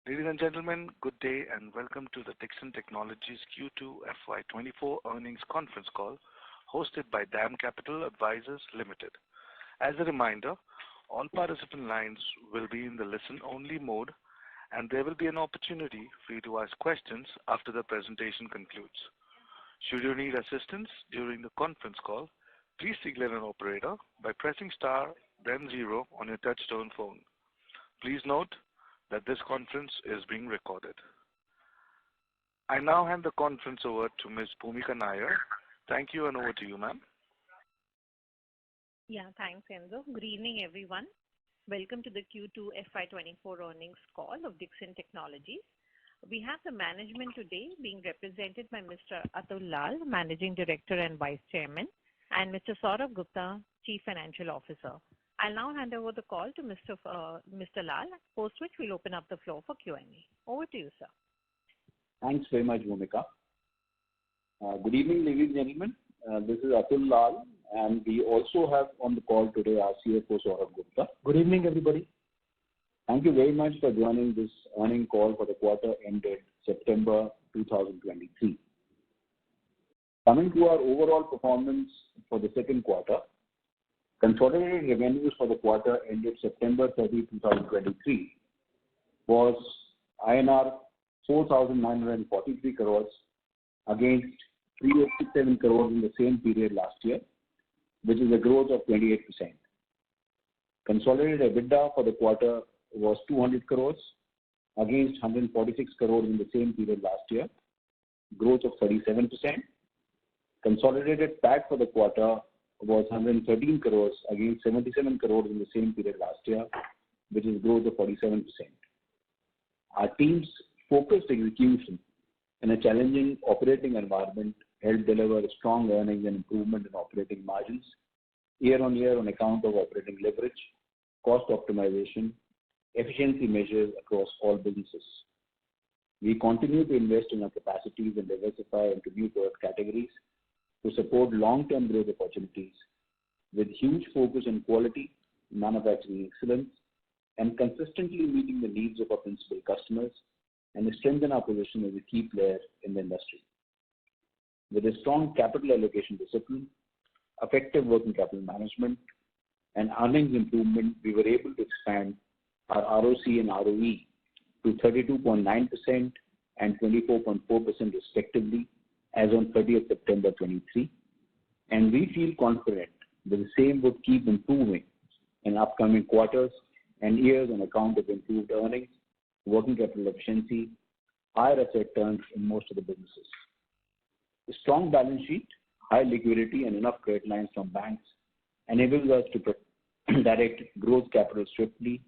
Ladies and gentlemen, good day and welcome to the Dixon Technologies Q2 FY24 earnings conference call hosted by DAM Capital Advisors Limited. As a reminder, all participant lines will be in the listen-only mode and there will be an opportunity for you to ask questions after the presentation concludes. Should you need assistance during the conference call, please signal an operator by pressing star then 0 on your touchtone phone. Please note that this conference is being recorded. I now hand the conference over to Ms. Bhumika Nair. Thank you and over to you, ma'am. Yeah, thanks, Enzo. Good evening, everyone. Welcome to the Q2 FY24 earnings call of Dixon Technologies. We have the management today being represented by Mr. Atul Lal, Managing Director and Vice Chairman, and Mr. Saurabh Gupta, Chief Financial Officer. I'll now hand over the call to Mr. Lal, post which we'll open up the floor for Q&A. Over to you, sir. Thanks very much, Bhumika. Good evening, ladies and gentlemen. This is Atul Lal, and we also have on the call today our CFO, Saurabh Gupta. Good evening, everybody. Thank you very much for joining this earnings call for the quarter ended September 2023. Coming to our overall performance for the second quarter, consolidated revenues for the quarter ended September 30, 2023 was INR 4,943 crores against 387 crores in the same period last year, which is a growth of 28%. Consolidated EBITDA for the quarter was 200 crores against 146 crores in the same period last year, growth of 37%. Consolidated PAT for the quarter was 113 crores against 77 crores in the same period last year, which is growth of 47%. Our team's focused execution in a challenging operating environment helped deliver strong earnings and improvement in operating margins year on year on account of operating leverage, cost optimization, efficiency measures across all businesses. We continue to invest in our capacities and diversify into new product categories to support long-term growth opportunities with huge focus on quality, manufacturing excellence, and consistently meeting the needs of our principal customers and strengthen our position as a key player in the industry. With a strong capital allocation discipline, effective working capital management, and earnings improvement, we were able to expand our ROC and ROE to 32.9% and 24.4% respectively as on 30th September 23, and we feel confident that the same would keep improving in upcoming quarters and years on account of improved earnings, working capital efficiency, higher asset turns in most of the businesses. A strong balance sheet, high liquidity, and enough credit lines from banks enables us to direct growth capital swiftly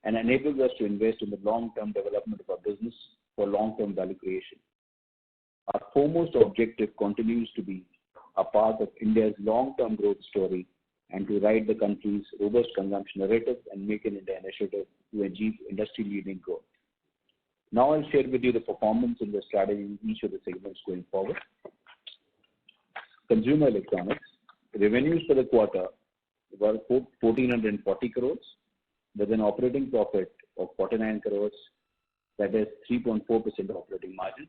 and enables us to invest in the long-term development of our business for long-term value creation. Our foremost objective continues to be a part of India's long-term growth story and to ride the country's robust consumption narrative and make an India initiative to achieve industry-leading growth. Now I'll share with you the performance and the strategy in each of the segments going forward. Consumer electronics revenues for the quarter were 1,440 crores with an operating profit of 49 crores, that is 3.4% operating margin.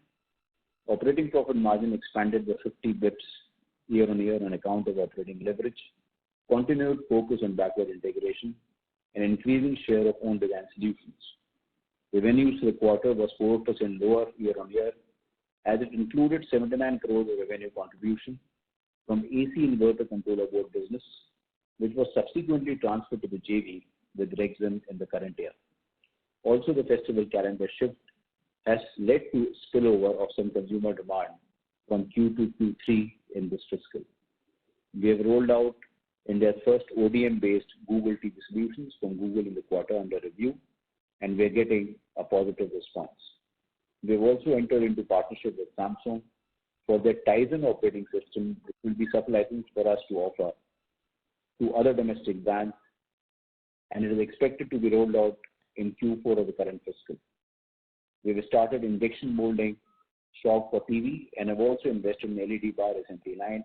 Operating profit margin expanded by 50 bps year on year on account of operating leverage, continued focus on backward integration, and increasing share of own design solutions. Revenues for the quarter was 4% lower year on year as it included 79 crores of revenue contribution from AC inverter controller board business, which was subsequently transferred to the JV with Dixon in the current year. Also, the festival calendar shift has led to spillover of some consumer demand from Q2 to Q3 in this fiscal. We have rolled out India's first ODM-based Google TV solutions from Google in the quarter under review, and we are getting a positive response. We have also entered into partnership with Samsung for their Tizen operating system, which will be sub-licensed for us to offer to other domestic brands, and it is expected to be rolled out in Q4 of the current fiscal. We have started injection molding shop for TV and have also invested in LED bar assembly line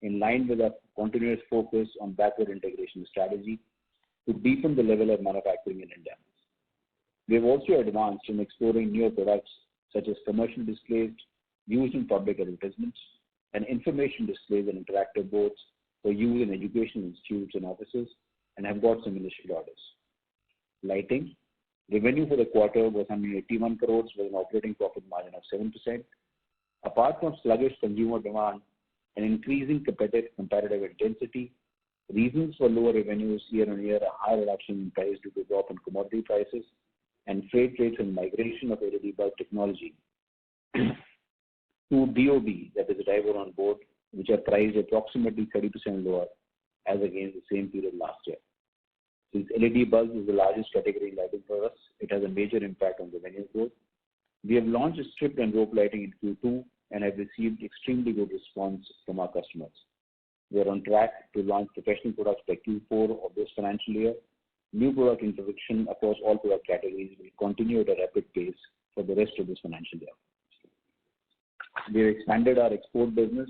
in line with our continuous focus on backward integration strategy to deepen the level of manufacturing in India. We have also advanced in exploring newer products such as commercial displays used in public advertisements and information displays and interactive boards for use in educational institutes and offices, and have got some initial orders. Lighting. Revenue for the quarter was 181 crores with an operating profit margin of 7%. Apart from sluggish consumer demand and increasing competitive intensity, reasons for lower revenues year-on-year are high reduction in price due to drop in commodity prices and freight rates and migration of LED bulb technology to DOB, that is driver on board, which are priced approximately 30% lower as against the same period last year. Since LED bulbs is the largest category in lighting for us, it has a major impact on revenue growth. We have launched strip and rope lighting in Q2 and have received extremely good response from our customers. We are on track to launch professional products by Q4 of this financial year. New product introduction across all product categories will continue at a rapid pace for the rest of this financial year. We have expanded our export business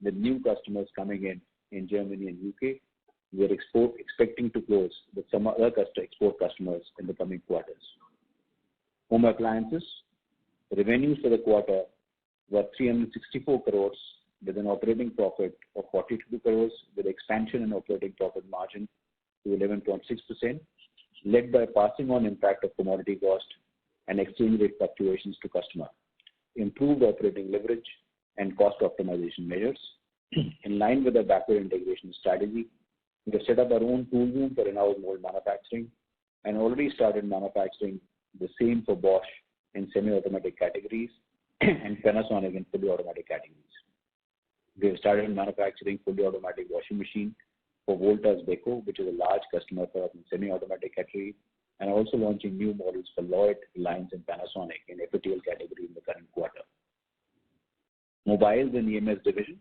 with new customers coming in Germany and UK. We are expecting to close with some other export customers in the coming quarters. Home appliances. Revenues for the quarter were 364 crores with an operating profit of 42 crores with expansion in operating profit margin to 11.6%, led by passing on impact of commodity cost and exchange rate fluctuations to customer, improved operating leverage and cost optimization measures. In line with our backward integration strategy, we have set up our own tool room for in-house mold manufacturing and already started manufacturing the same for Bosch in semi-automatic categories and Panasonic in fully automatic categories. We have started manufacturing fully automatic washing machine for Voltas Beko, which is a large customer for us in semi-automatic category, and also launching new models for Lloyd, Reliance, and Panasonic in FATL category in the current quarter. Mobiles and EMS division.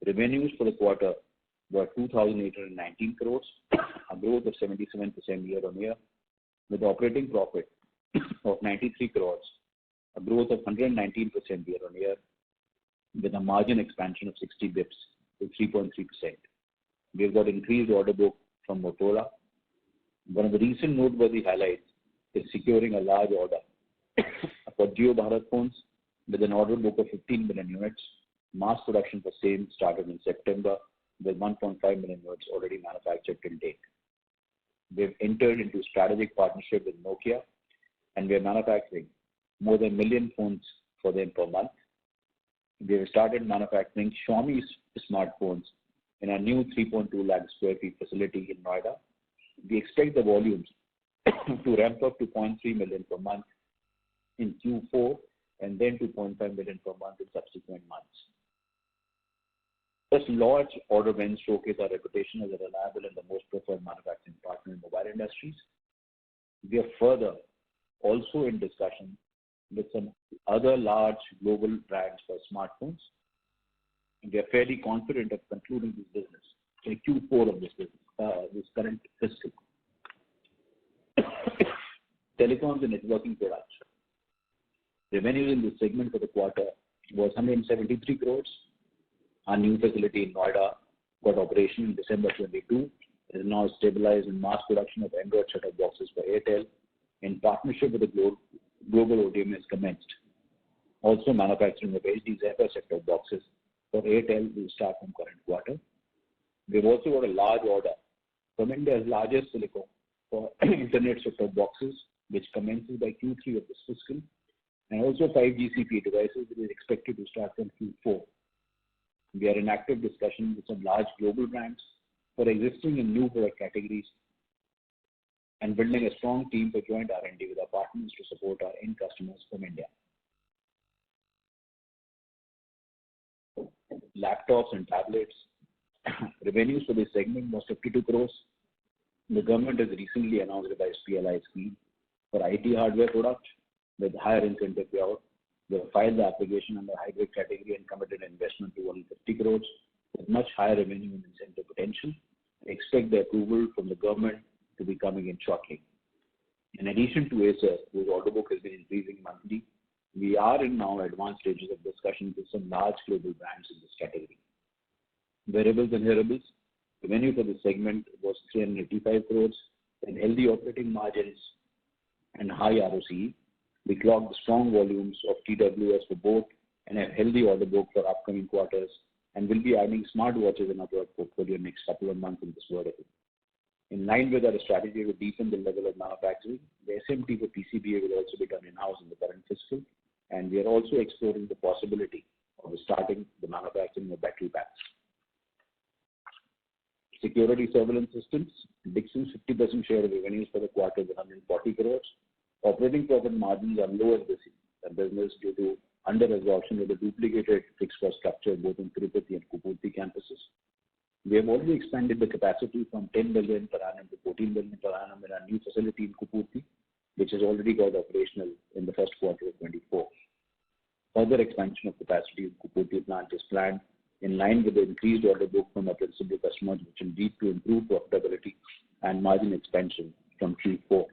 Revenues for the quarter were 2,819 crores, a growth of 77% year-on-year, with operating profit of 93 crores, a growth of 119% year-on-year, with a margin expansion of 60 bips to 3.3%. We have got increased order book from Motorola. One of the recent noteworthy highlights is securing a large order for Jio Bharat phones with an order book of 15 million units. Mass production for same started in September with 1.5 million units already manufactured till date. We have entered into strategic partnership with Nokia and we are manufacturing more than 1 million phones for them per month. We have started manufacturing Xiaomi smartphones in our new 3.2 lakh square feet facility in Noida. We expect the volumes to ramp up to 0.3 million per month in Q4 and then to 0.5 million per month in subsequent months. This large order wins showcase our reputation as a reliable and the most preferred manufacturing partner in mobile industries. We are further also in discussion with some other large global brands for smartphones. And we are fairly confident of concluding this business in Q4 of this current fiscal. Telecoms and networking products. Revenues in this segment for the quarter was 173 crores. Our new facility in Noida got operational in December 22. It is now stabilized in mass production of Android set-top boxes for Airtel in partnership with the global ODM has commenced. Also manufacturing of HD Zephyr set-top boxes for Airtel will start from current quarter. We've also got a large order from India's largest telecom for internet set-top boxes, which commences by Q3 of this fiscal, and also 5G CP devices, which is expected to start from Q4. We are in active discussion with some large global brands for existing and new product categories and building a strong team for joint R&D with our partners to support our end customers from India. Laptops and tablets. Revenues for this segment was 52 crores. The government has recently announced a PLI scheme for IT hardware products with higher incentive payout. They have filed the application under hybrid category and committed investment to 150 crores with much higher revenue and incentive potential. We expect the approval from the government to be coming in shortly. In addition to Acer, whose order book has been increasing monthly, we are in now advanced stages of discussion with some large global brands in this category. Wearables and hearables. Revenue for this segment was 385 crores and healthy operating margins and high ROCE. We clocked strong volumes of TWS for both and a healthy order book for upcoming quarters, and will be adding smartwatches in our portfolio next couple of months in this vertical. In line with our strategy to deepen the level of manufacturing, the SMT for PCBA will also be done in-house in the current fiscal, and we are also exploring the possibility of starting the manufacturing of battery packs. Security surveillance systems, Dixon's 50% share of revenues for the quarter is 140 crores. Operating profit margins are lower this business due to under-absorption of the duplicated fixed cost structure both in Tirupati and Kupurthi campuses. We have already expanded the capacity from 10 billion per annum to 14 billion per annum in our new facility in Kupurthi, which has already got operational in the first quarter of 24. Further expansion of capacity in Kupurthi plant is planned in line with the increased order book from our principal customers, which will lead to improved profitability and margin expansion from Q4.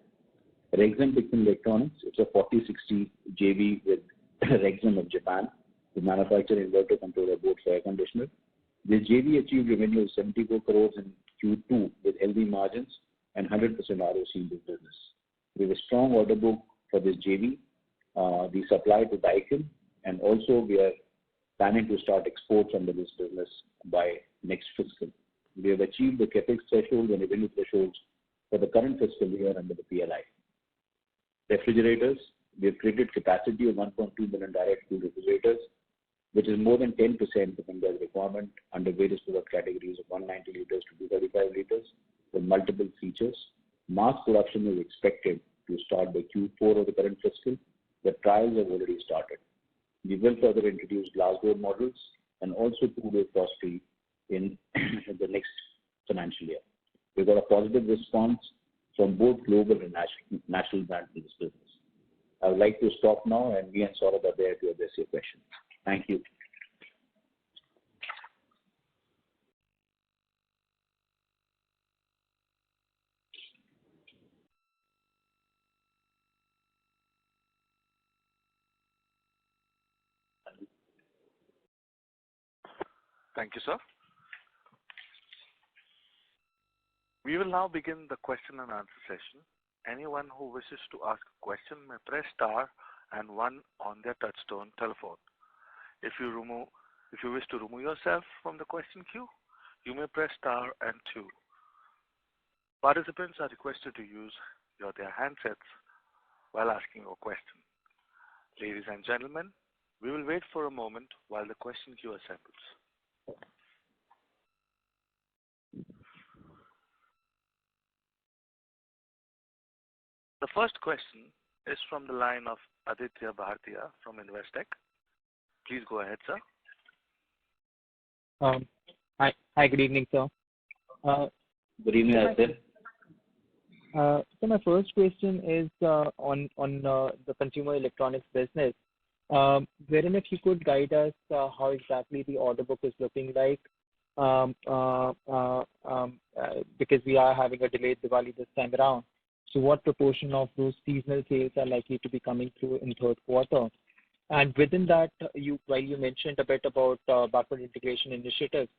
Rexxam Dixon Electronics, it's a 40-60 JV with Rexxam of Japan to manufacture inverter controller boards for air conditioner. This JV achieved revenue of 74 crores in Q2 with healthy margins and 100% ROC in this business. We have a strong order book for this JV. We supply to Dixon, and also we are planning to start exports under this business by next fiscal. We have achieved the capex threshold and revenue thresholds for the current fiscal year under the PLI. Refrigerators, we have created capacity of 1.2 million direct cool refrigerators, which is more than 10% of India's requirement under various product categories of 190 liters to 235 liters with multiple features. Mass production is expected to start by Q4 of the current fiscal. The trials have already started. We will further introduce glass door models and also two-door frost-free in the next financial year. We got a positive response from both global and national brands in this business. I would like to stop now, and we and Saurabh are there to address your questions. Thank you. Thank you, sir. We will now begin the question and answer session. Anyone who wishes to ask a question may press star and one on their touchtone telephone. If you wish to remove yourself from the question queue, you may press star and two. Participants are requested to use their handsets while asking a question. Ladies and gentlemen, we will wait for a moment while the question queue assembles. The first question is from the line of Aditya Bhartia from Investec. Please go ahead, sir. Hi, good evening, sir. Good evening, Aditya. So my first question is on the consumer electronics business, wherein if you could guide us how exactly the order book is looking like, because we are having a delayed Diwali this time around. So what proportion of those seasonal sales are likely to be coming through in third quarter? And within that, while you mentioned a bit about backward integration initiatives,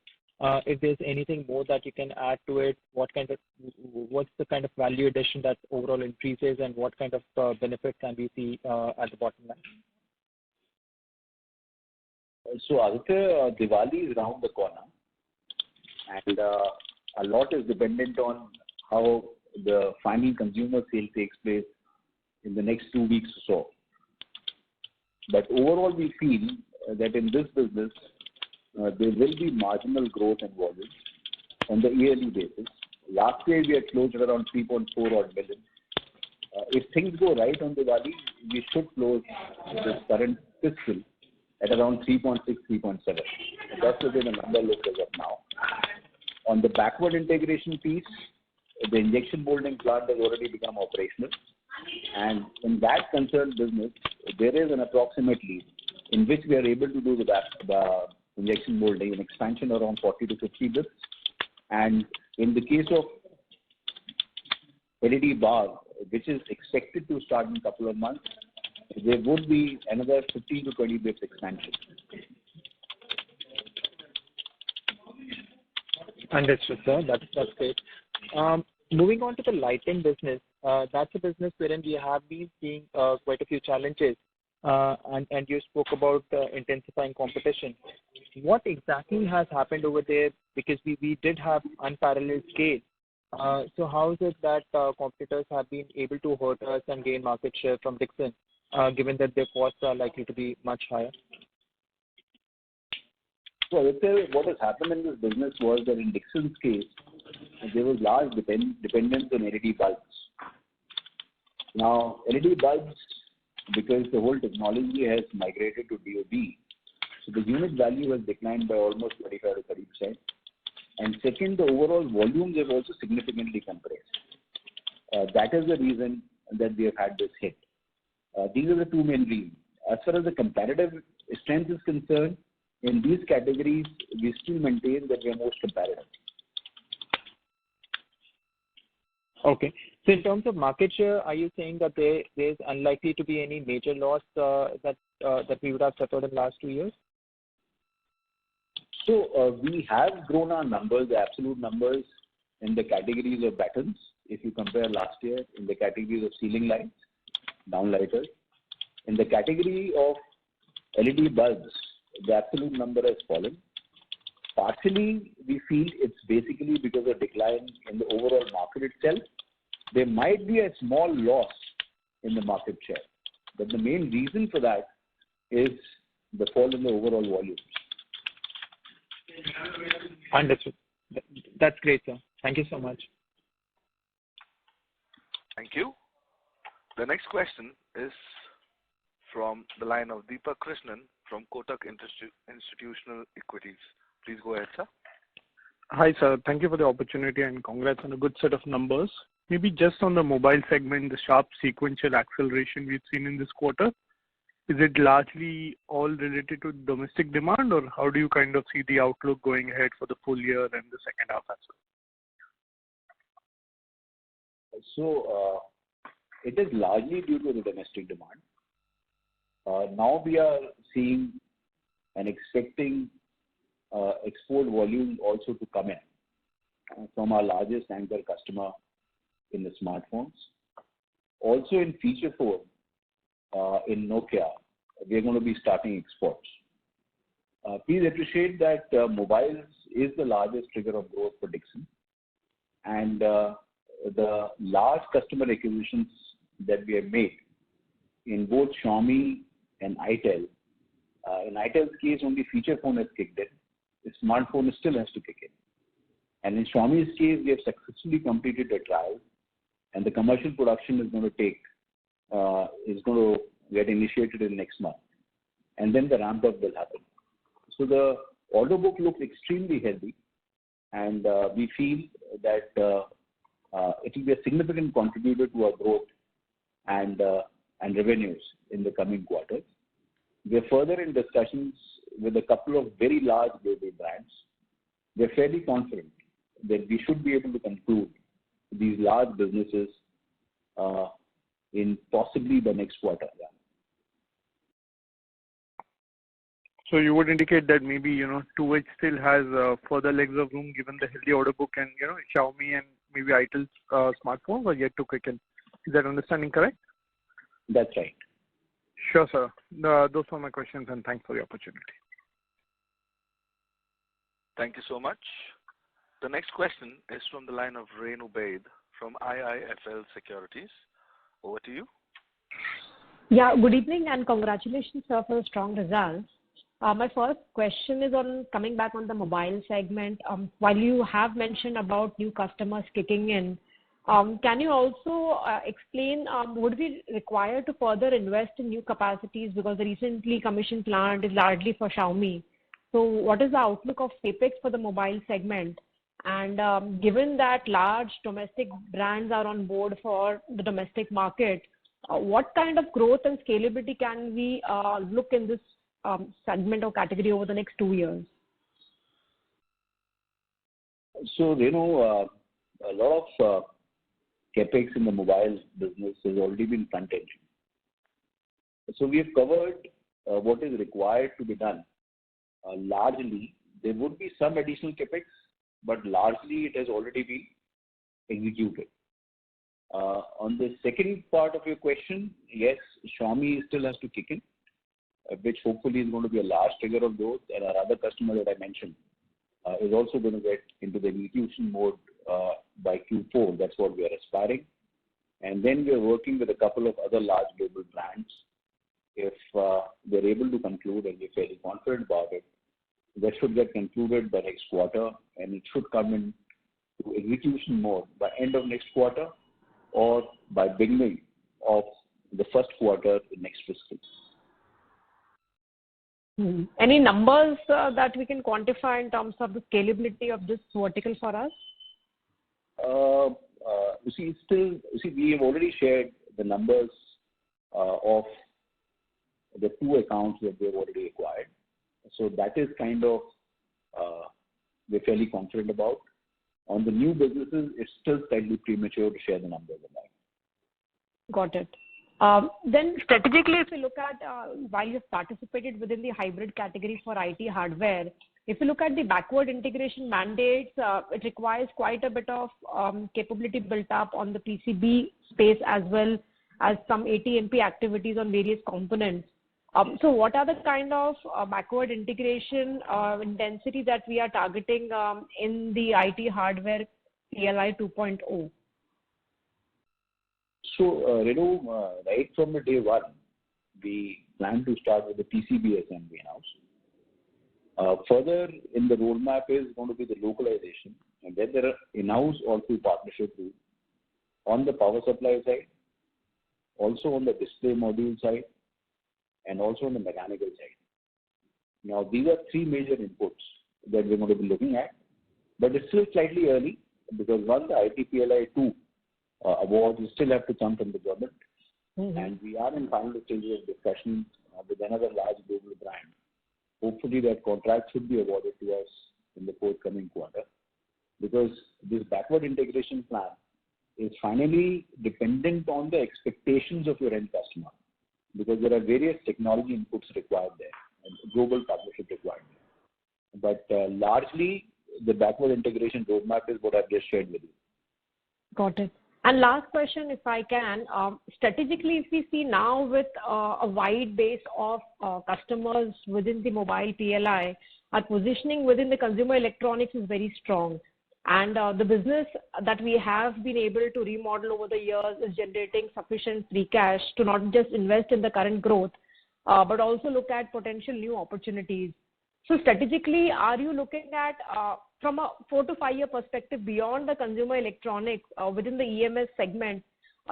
if there's anything more that you can add to it, what's the kind of value addition that overall increases, and what kind of benefit can we see at the bottom line? So Aditya, Diwali is around the corner, and a lot is dependent on how the final consumer sale takes place in the next 2 weeks or so. But overall, we feel that in this business, there will be marginal growth in volume on the yearly basis. Last year, we had closed around 3.4 odd million. If things go right on Diwali, we should close this current fiscal at around 3.6, 3.7. That's the way the number looks as of now. On the backward integration piece, the injection molding plant has already become operational. And in that concerned business, there is an approximately in which we are able to do the injection molding an expansion around 40 to 50 bits. And in the case of LED bar, which is expected to start in a couple of months, there would be another 15 to 20 bits expansion. Understood, sir. That's great. Moving on to the lighting business, that's a business wherein we have been seeing quite a few challenges. And you spoke about intensifying competition. What exactly has happened over there? Because we did have unparalleled scale. So how is it that competitors have been able to hurt us and gain market share from Dixon, given that their costs are likely to be much higher? So let's say what has happened in this business was that in Dixon's case, there was large dependence on LED bulbs. Now, LED bulbs, because the whole technology has migrated to DOB, so the unit value has declined by almost 25 to 30%. And second, the overall volumes have also significantly compressed. That is the reason that we have had this hit. These are the two main reasons. As far as the competitive strength is concerned, in these categories, we still maintain that we are most competitive. Okay. So in terms of market share, are you saying that there's unlikely to be any major loss that we would have suffered in the last 2 years? So we have grown our numbers, the absolute numbers, in the categories of battens. If you compare last year, in the categories of ceiling lights, downlighters, in the category of LED bulbs, the absolute number has fallen. Partially, we feel it's basically because of decline in the overall market itself. There might be a small loss in the market share, but the main reason for that is the fall in the overall volumes. Understood. That's great, sir. Thank you so much. Thank you. The next question is from the line of Deepak Krishnan from Kotak Institutional Equities. Please go ahead, sir. Hi, sir. Thank you for the opportunity and congrats on a good set of numbers. Maybe just on the mobile segment, the sharp sequential acceleration we've seen in this quarter, is it largely all related to domestic demand, or how do you kind of see the outlook going ahead for the full year and the second half as well? So it is largely due to the domestic demand. Now we are seeing and expecting export volume also to come in from our largest anchor customer in the smartphones. Also in feature phone, in Nokia, we are going to be starting exports. Please appreciate that mobiles is the largest trigger of growth for Dixon, and the large customer acquisitions that we have made in both Xiaomi and ITEL. In ITEL's case, only feature phone has kicked in. The smartphone still has to kick in. And in Xiaomi's case, we have successfully completed a trial, and the commercial production is going to get initiated in next month, and then the ramp up will happen. So the order book looks extremely healthy, and we feel that it will be a significant contributor to our growth and revenues in the coming quarters. We are further in discussions with a couple of very large global brands. We are fairly confident that we should be able to conclude these large businesses in possibly the next quarter. Yeah. So you would indicate that maybe 2H still has further legs of room given the healthy order book, and Xiaomi and maybe ITEL's smartphones are yet to kick in. Is that understanding correct? That's right. Sure, sir. Those are my questions, and thanks for the opportunity. Thank you so much. The next question is from the line of Renu Baid from IIFL Securities. Over to you. Yeah, good evening and congratulations, sir, for strong results. My first question is on coming back on the mobile segment. While you have mentioned about new customers kicking in, can you also explain, would we require to further invest in new capacities because the recently commissioned plant is largely for Xiaomi? So what is the outlook of CapEx for the mobile segment? And given that large domestic brands are on board for the domestic market, what kind of growth and scalability can we look in this segment or category over the next 2 years? So, a lot of CapEx in the mobile business has already been front-ended. So we have covered what is required to be done. Largely, there would be some additional CapEx, but largely it has already been executed. On the second part of your question, yes, Xiaomi still has to kick in, which hopefully is going to be a large trigger of growth, and our other customer that I mentioned is also going to get into the execution mode by Q4. That's what we are aspiring. And then we are working with a couple of other large global brands. If they're able to conclude, and we're fairly confident about it, that should get concluded by next quarter, and it should come into execution mode by end of next quarter or by beginning of the first quarter in next fiscal. Any numbers that we can quantify in terms of the scalability of this vertical for us? We have already shared the numbers of the two accounts that we have already acquired. So that is kind of we're fairly confident about. On the new businesses, it's still slightly premature to share the numbers of that. Got it. Then strategically, if you look at while you've participated within the hybrid category for IT hardware, if you look at the backward integration mandates, it requires quite a bit of capability built up on the PCB space as well as some AT&MP activities on various components. So what are the kind of backward integration intensity that we are targeting in the IT hardware PLI 2.0? So, Renu, right from the day one, we plan to start with the PCB assembly in-house. Further in the roadmap is going to be the localization, and then there are in-house also partnership too, on the power supply side, also on the display module side, and also on the mechanical side. Now, these are three major inputs that we're going to be looking at, but it's still slightly early because once the IT PLI 2 awards still have to come from the government, and we are in final stages of discussions with another large global brand. Hopefully, that contract should be awarded to us in the forthcoming quarter, because this backward integration plan is finally dependent on the expectations of your end customer, because there are various technology inputs required there and global partnership required there. But largely, the backward integration roadmap is what I've just shared with you. Got it. And last question, if I can, strategically, if we see now with a wide base of customers within the mobile PLI, our positioning within the consumer electronics is very strong. And the business that we have been able to remodel over the years is generating sufficient free cash to not just invest in the current growth, but also look at potential new opportunities. So strategically, are you looking at, from a 4 to 5 year perspective, beyond the consumer electronics within the EMS segment,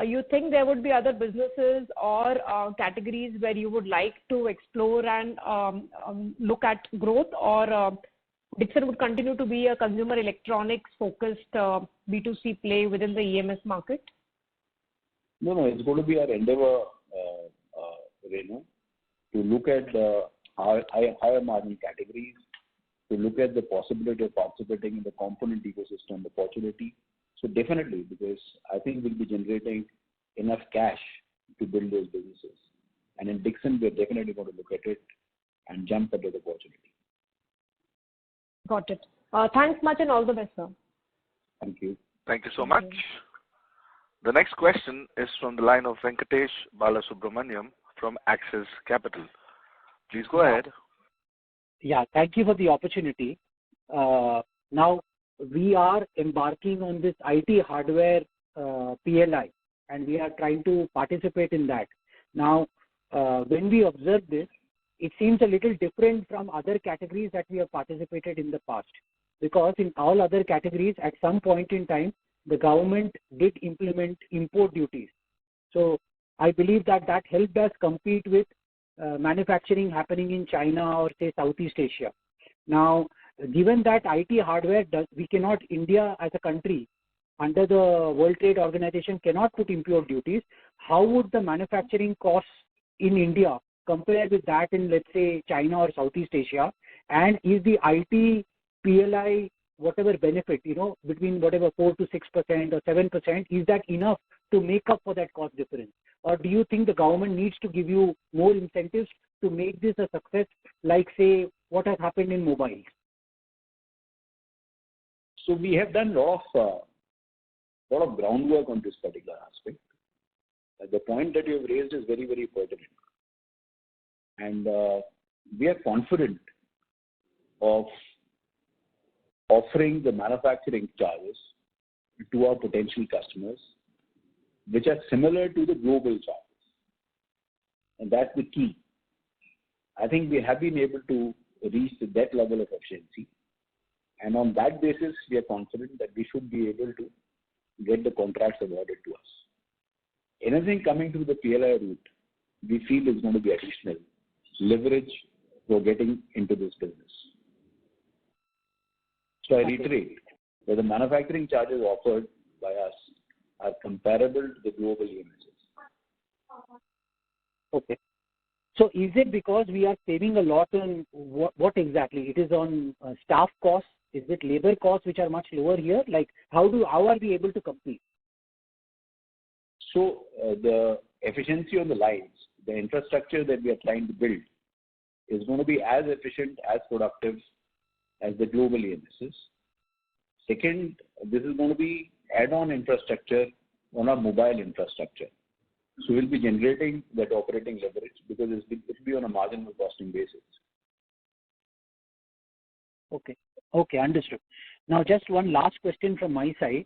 you think there would be other businesses or categories where you would like to explore and look at growth, or Dixon would continue to be a consumer electronics focused B2C play within the EMS market? No, it's going to be our endeavor, Renu, to look at higher margin categories, to look at the possibility of participating in the component ecosystem opportunity. So definitely, because I think we'll be generating enough cash to build those businesses. And in Dixon, we're definitely going to look at it and jump at the opportunity. Got it. Thanks much and all the best, sir. Thank you. Thank you so much. The next question is from the line of Venkatesh Balasubramaniam from Axis Capital. Please go ahead. Yeah, thank you for the opportunity. Now, we are embarking on this IT hardware PLI, and we are trying to participate in that. Now, when we observe this, it seems a little different from other categories that we have participated in the past. Because in all other categories, at some point in time, the government did implement import duties. So I believe that helped us compete with manufacturing happening in China or say Southeast Asia. Now, given that IT hardware India as a country under the World Trade Organization cannot put import duties, how would the manufacturing costs in India compare with that in, let's say, China or Southeast Asia? And is the IT PLI whatever benefit, between whatever 4 to 6% or 7%, is that enough to make up for that cost difference? Or do you think the government needs to give you more incentives to make this a success, like, say, what has happened in mobile? So we have done a lot of a lot of groundwork on this particular aspect. The point that you have raised is very, very pertinent. And we are confident of offering the manufacturing charges to our potential customers, which are similar to the global charges. And that's the key. I think we have been able to reach that level of efficiency. And on that basis, we are confident that we should be able to get the contracts awarded to us. Anything coming through the PLI route, we feel is going to be additional leverage for getting into this business. So I reiterate that the manufacturing charges offered by us are comparable to the global EMSs. Okay. So is it because we are saving a lot on what exactly? It is on staff costs? Is it labor costs which are much lower here? Like how are we able to compete? So the efficiency on the lines, the infrastructure that we are trying to build is going to be as efficient, as productive as the global EMSs. Second, this is going to be add-on infrastructure on our mobile infrastructure. So we'll be generating that operating leverage because it will be on a marginal costing basis. Okay, understood. Now just one last question from my side.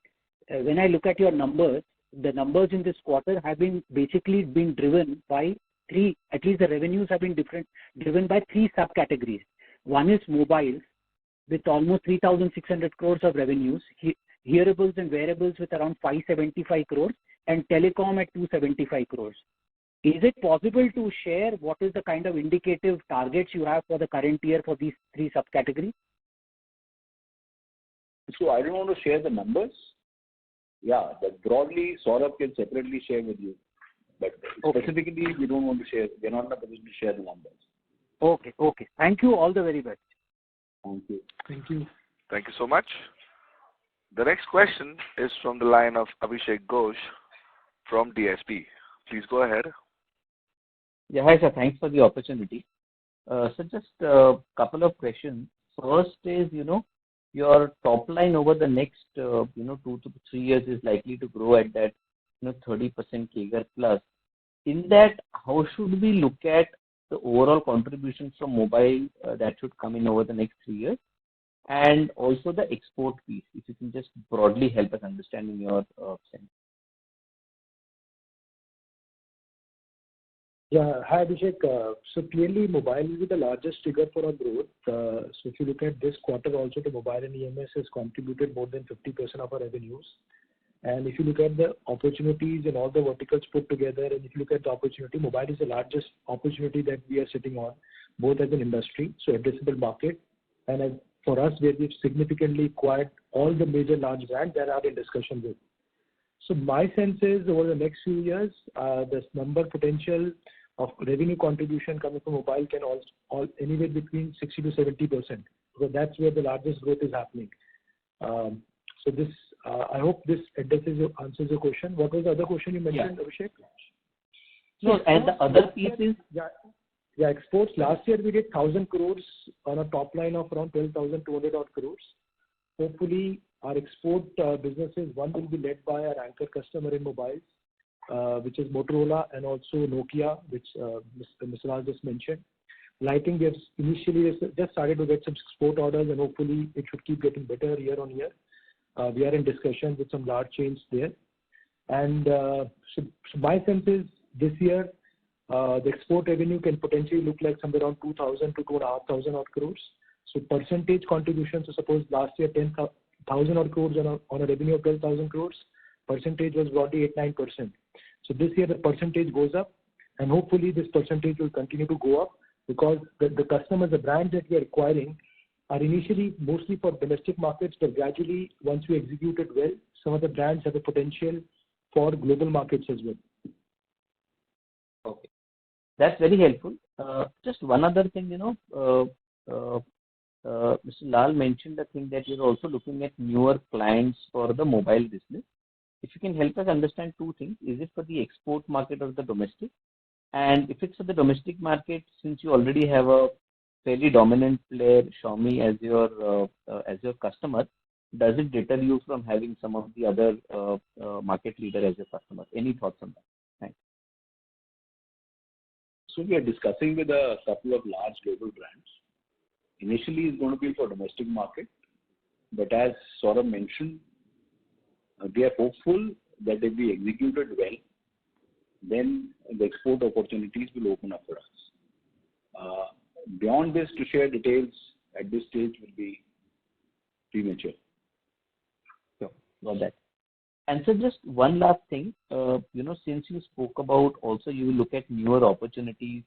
When I look at your numbers, the numbers in this quarter have been basically been driven by three, at least the revenues have been driven by three subcategories. One is mobiles with almost 3,600 crores of revenues, hearables and wearables with around 575 crores, and telecom at 275 crores. Is it possible to share what is the kind of indicative targets you have for the current year for these three subcategories? So I don't want to share the numbers. Yeah, but broadly, Saurabh can separately share with you. But specifically, we don't want to share. We're not in a position to share the numbers. Okay. Thank you. All the very best. Thank you. Thank you. Thank you so much. The next question is from the line of Abhishek Ghosh from DSP. Please go ahead. Yeah, hi sir. Thanks for the opportunity. So just a couple of questions. First is, your top line over the next, 2 to 3 years is likely to grow at that, 30% CAGR plus. In that, how should we look at the overall contribution from mobile that should come in over the next 3 years? And also the export piece, if you can just broadly help us understand in your sense. Yeah, hi Abhishek. So clearly mobile will be the largest trigger for our growth. So if you look at this quarter also, the mobile and EMS has contributed more than 50% of our revenues. And if you look at the opportunities and all the verticals put together, and if you look at the opportunity, mobile is the largest opportunity that we are sitting on, both as an industry, so addressable market, and as for us, where we've significantly acquired all the major large brands that are in discussion with. So my sense is over the next few years, this number potential of revenue contribution coming from mobile can all anywhere between 60 to 70%, because that's where the largest growth is happening. So this, I hope this answers your question. What was the other question you mentioned, Abhishek? No, and the other piece is... Yeah, exports. Last year we did 1,000 crores on a top line of around 12,200 odd crores. Hopefully our export businesses, one will be led by our anchor customer in mobiles, which is Motorola, and also Nokia, which Mr. Raj just mentioned. Lighting, we have initially just started to get some export orders, and hopefully it should keep getting better year on year. We are in discussion with some large chains there. And so my sense is this year, the export revenue can potentially look like somewhere around 2,000 to 2,500 odd crores. So percentage contribution, so suppose last year 10,000 odd crores on a revenue of 12,000 crores, percentage was broadly 8-9%. So this year the percentage goes up, and hopefully this percentage will continue to go up, because the customers, the brands that we are acquiring are initially mostly for domestic markets, but gradually once we execute it well, some of the brands have a potential for global markets as well. Okay. That's very helpful. Just one other thing, Mr. Lal mentioned the thing that you're also looking at newer clients for the mobile business. If you can help us understand two things, is it for the export market or the domestic? And if it's for the domestic market, since you already have a fairly dominant player, Xiaomi, as your customer, does it deter you from having some of the other market leader as a customer? Any thoughts on that? Thanks. So we are discussing with a couple of large global brands. Initially, it's going to be for domestic market, but as Saurabh mentioned, we are hopeful that if we executed well, then the export opportunities will open up for us. Beyond this, to share details at this stage will be premature. Sure, got that. And so just one last thing, since you spoke about also you look at newer opportunities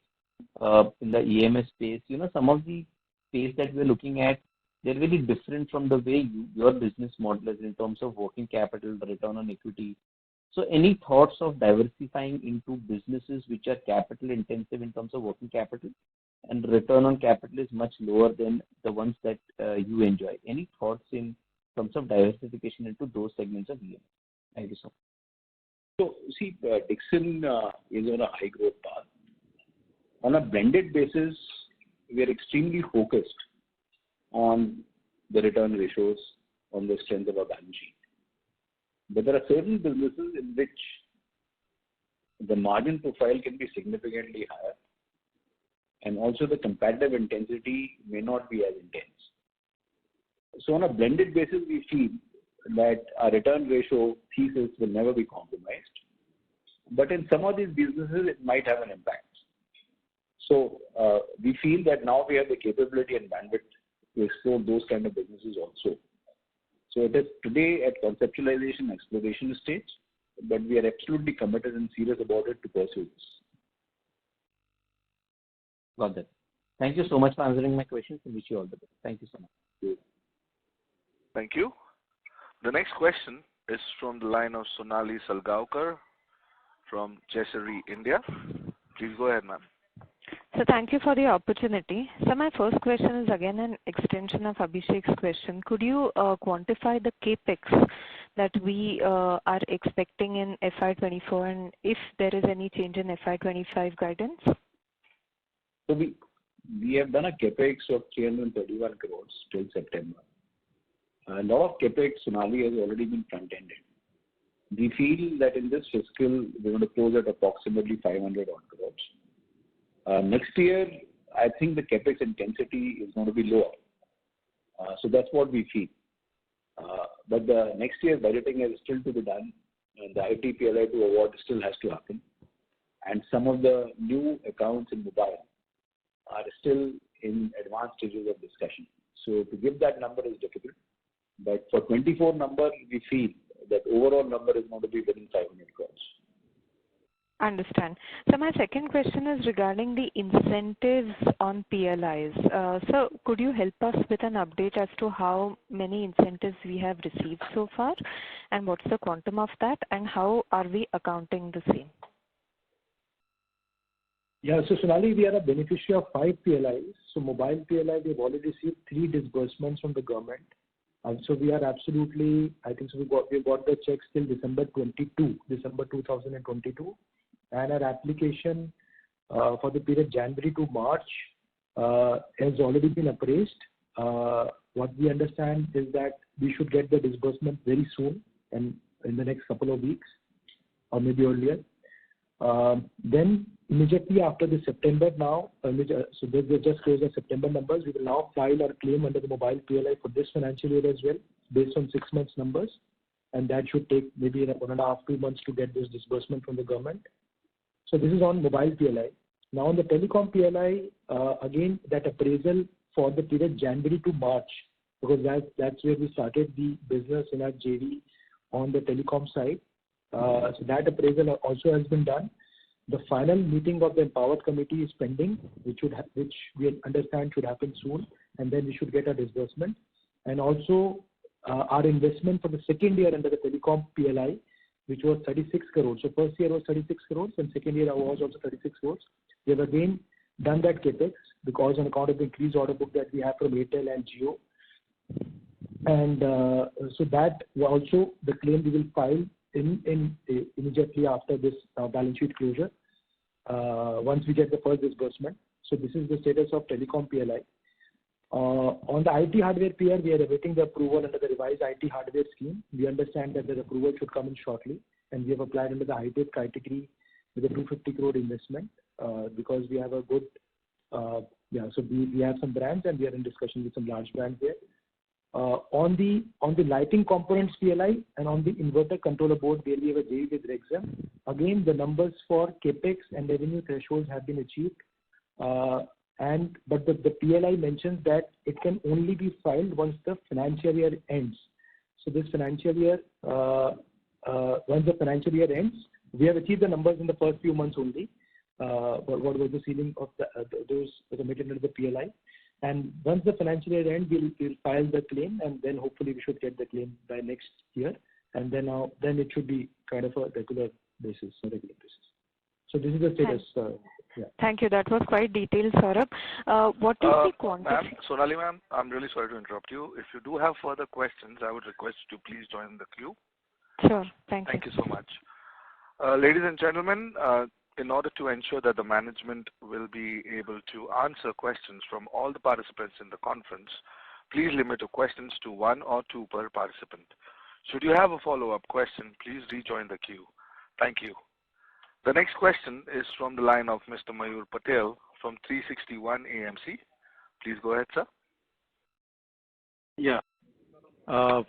in the EMS space, some of the space that we're looking at, they're really different from the way your business model is in terms of working capital, the return on equity. So any thoughts of diversifying into businesses which are capital intensive in terms of working capital and return on capital is much lower than the ones that you enjoy? Any thoughts in terms of diversification into those segments of EMS? Thank you so much. So see, Dixon is on a high growth path. On a blended basis, we are extremely focused on the return ratios, on the strength of our balance sheet. But there are certain businesses in which the margin profile can be significantly higher, and also the competitive intensity may not be as intense. So on a blended basis, we feel that our return ratio thesis will never be compromised. But in some of these businesses, it might have an impact. So we feel that now we have the capability and bandwidth to explore those kind of businesses also. So it is today at conceptualization exploration stage, but we are absolutely committed and serious about it to pursue this. Got that. Thank you so much for answering my questions and wish you all the best. Thank you so much. Thank you. The next question is from the line of Sonali Salgaonkar from Jessary, India. Please go ahead, ma'am. So thank you for the opportunity. So my first question is again an extension of Abhishek's question. Could you quantify the capex that we are expecting in FY24 and if there is any change in FY25 guidance? So we have done a capex of 331 crores till September. A lot of capex, Sonali, has already been front-ended. We feel that in this fiscal, we're going to close at approximately 500 odd crores. Next year, I think the capex intensity is going to be lower. So that's what we feel. But the next year budgeting is still to be done. And the IT PLI 2 award still has to happen. And some of the new accounts in mobile are still in advanced stages of discussion. So to give that number is difficult. But for 24 number, we feel that overall number is going to be within 500 crores. Understand. So my second question is regarding the incentives on PLIs. So could you help us with an update as to how many incentives we have received so far and what's the quantum of that and how are we accounting the same? Yeah, so Sonali, we are a beneficiary of 5 PLIs. So mobile PLI, we have already received 3 disbursements from the government. So we are absolutely, I think so we got the checks till December 2022. And our application for the period January to March has already been appraised. What we understand is that we should get the disbursement very soon and in the next couple of weeks or maybe earlier. Then immediately after the September now, so they just closed the September numbers, we will now file our claim under the mobile PLI for this financial year as well, based on 6 months numbers. And that should take maybe 1.5 to 2 months to get this disbursement from the government. So this is on mobile PLI. Now on the telecom PLI, again, that appraisal for the period January to March, because that's where we started the business in our JV on the telecom side. So that appraisal also has been done. The final meeting of the empowered committee is pending, which we understand should happen soon, and then we should get a disbursement. And also our investment for the second year under the telecom PLI, which was 36 crores. So first year was 36 crores and second year was also 36 crores. We have again done that capex because on account of the increased order book that we have from Airtel and Jio. And so that also the claim we will file immediately after this balance sheet closure once we get the first disbursement. So this is the status of telecom PLI. On the IT hardware PR, we are awaiting the approval under the revised IT hardware scheme. We understand that the approval should come in shortly, and we have applied under the high-tech category with a 250 crore investment because we have a good, so we have some brands and we are in discussion with some large brands there. On the lighting components PLI and on the inverter controller board, where we have a JV with Rexam, again the numbers for capex and revenue thresholds have been achieved. But the PLI mentions that it can only be filed once the financial year ends. So this financial year, once the financial year ends, we have achieved the numbers in the first few months only. What was the ceiling of those submitted under the PLI? And once the financial year ends, we'll file the claim, and then hopefully we should get the claim by next year. And then it should be kind of a regular basis. So this is the status. Yeah. Thank you. That was quite detailed, Saurabh. What is the quantity? Ma'am, Sonali ma'am, I'm really sorry to interrupt you. If you do have further questions, I would request you to please join the queue. Sure. Thank you. Thank you so much. Ladies and gentlemen, in order to ensure that the management will be able to answer questions from all the participants in the conference, please limit your questions to 1 or 2 per participant. Should you have a follow-up question, please rejoin the queue. Thank you. The next question is from the line of Mr. Mayur Patel from 361 AMC. Please go ahead, sir. Yeah.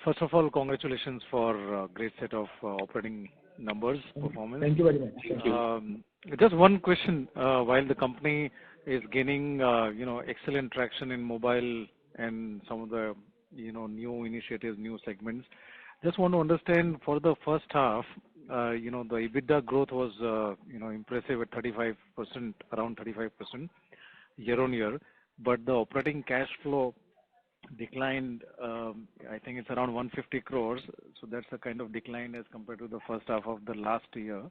First of all, congratulations for a great set of operating numbers performance. Thank you very much. Thank you. Just one question. While the company is gaining, excellent traction in mobile and some of the, new initiatives, new segments, just want to understand for the first half, the EBITDA growth was, impressive at 35%, around 35% year on year, but the operating cash flow declined, I think it's around 150 crores. So that's a kind of decline as compared to the first half of the last year.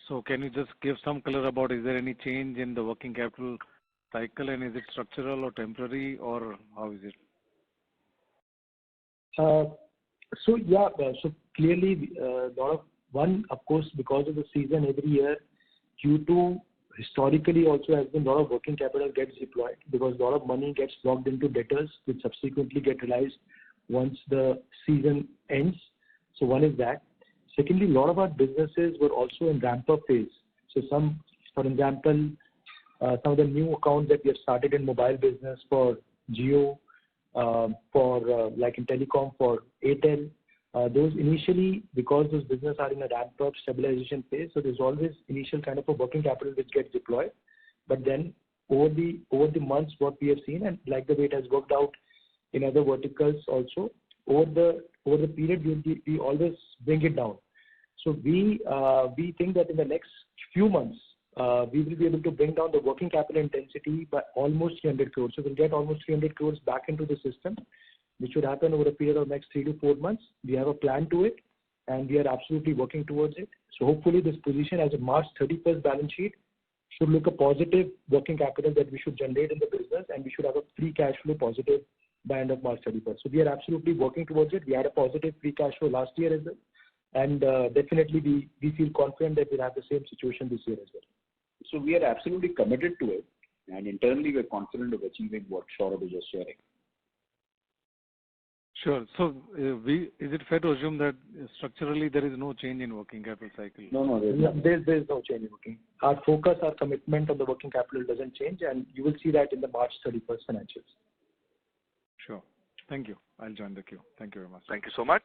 So can you just give some color about, is there any change in the working capital cycle, and is it structural or temporary, or how is it? So clearly, of course, because of the season every year, Q2 historically also has been a lot of working capital gets deployed because a lot of money gets locked into debtors, which subsequently get realized once the season ends. So one is that. Secondly, a lot of our businesses were also in ramp-up phase. So for example, some of the new accounts that we have started in mobile business for Jio, like in telecom for Airtel, those initially, because those businesses are in a ramp-up stabilization phase, so there's always initial kind of a working capital which gets deployed. But then over the months, what we have seen, and like the way it has worked out in other verticals also, over the period, we always bring it down. So we think that in the next few months, we will be able to bring down the working capital intensity by almost 300 crores. So we'll get almost 300 crores back into the system, which should happen over a period of next 3 to 4 months. We have a plan to it, and we are absolutely working towards it. So hopefully this position as a March 31st balance sheet should look a positive working capital that we should generate in the business, and we should have a free cash flow positive by end of March 31st. So we are absolutely working towards it. We had a positive free cash flow last year as well. And definitely we feel confident that we'll have the same situation this year as well. So we are absolutely committed to it, and internally we're confident of achieving what Saurabh is just sharing. Sure. So is it fair to assume that structurally there is no change in working capital cycle? No, there's no change in working. Our focus, our commitment on the working capital doesn't change, and you will see that in the March 31st financials. Sure. Thank you. I'll join the queue. Thank you very much. Thank you so much.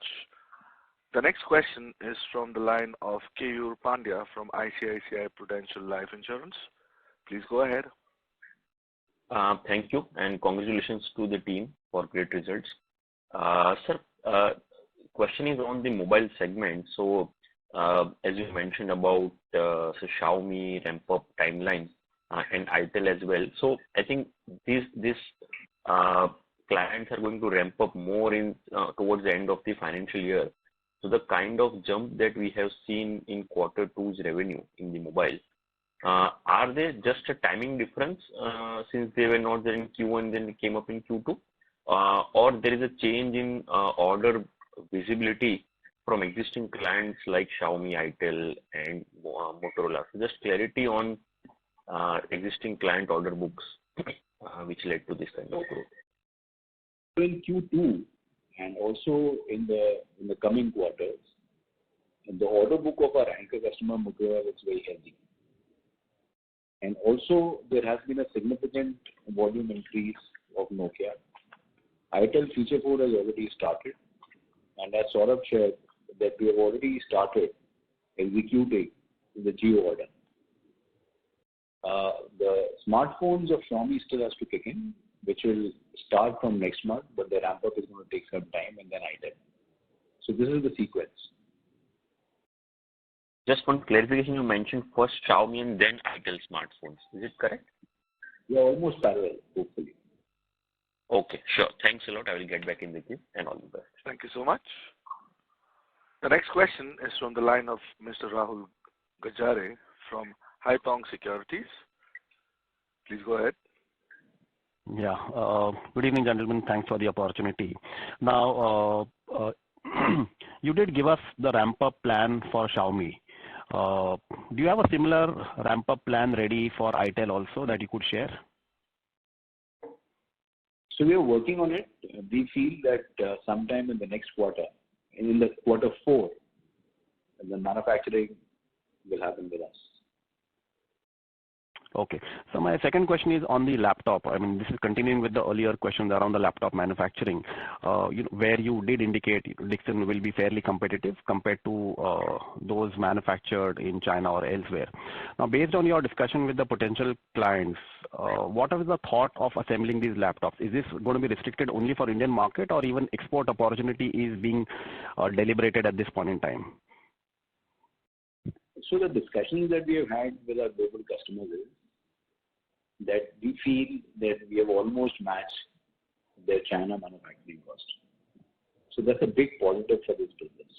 The next question is from the line of Keyur Pandya from ICICI Prudential Life Insurance. Please go ahead. Thank you, and congratulations to the team for great results. Sir, question is on the mobile segment. So, as you mentioned about Xiaomi ramp-up timeline and Itel as well. So, I think these clients are going to ramp up more in towards the end of the financial year. So, the kind of jump that we have seen in Q2's revenue in the mobile, are they just a timing difference since they were not there in Q1, then came up in Q2? Or there is a change in order visibility from existing clients like Xiaomi, Itel, and Motorola. So just clarity on existing client order books, which led to this kind of growth. In Q2 and also in the coming quarters, the order book of our anchor customer Motorola looks very healthy. And also there has been a significant volume increase of Nokia. ITEL feature phone has already started, and as Saurabh shared that we have already started executing the Jio order. The smartphones of Xiaomi still has to kick in, which will start from next month, but the ramp up is going to take some time, and then ITEL. So this is the sequence. Just one clarification, you mentioned first Xiaomi and then ITEL smartphones. Is it correct? Yeah, almost parallel, hopefully. Okay, sure. Thanks a lot. I will get back in the queue and all the best. Thank you so much. The next question is from the line of Mr. Rahul Gajare from Haitong Securities. Please go ahead. Yeah. Good evening, gentlemen. Thanks for the opportunity. Now, you did give us the ramp-up plan for Xiaomi. Do you have a similar ramp-up plan ready for ITEL also that you could share? So we are working on it. We feel that sometime in the next quarter, in the quarter 4, the manufacturing will happen with us. Okay. So my second question is on the laptop. I mean, this is continuing with the earlier questions around the laptop manufacturing, where you did indicate Dixon will be fairly competitive compared to those manufactured in China or elsewhere. Now, based on your discussion with the potential clients, what is the thought of assembling these laptops? Is this going to be restricted only for Indian market, or even export opportunity is being deliberated at this point in time? So the discussions that we have had with our global customers is that we feel that we have almost matched their China manufacturing cost. So that's a big positive for this business.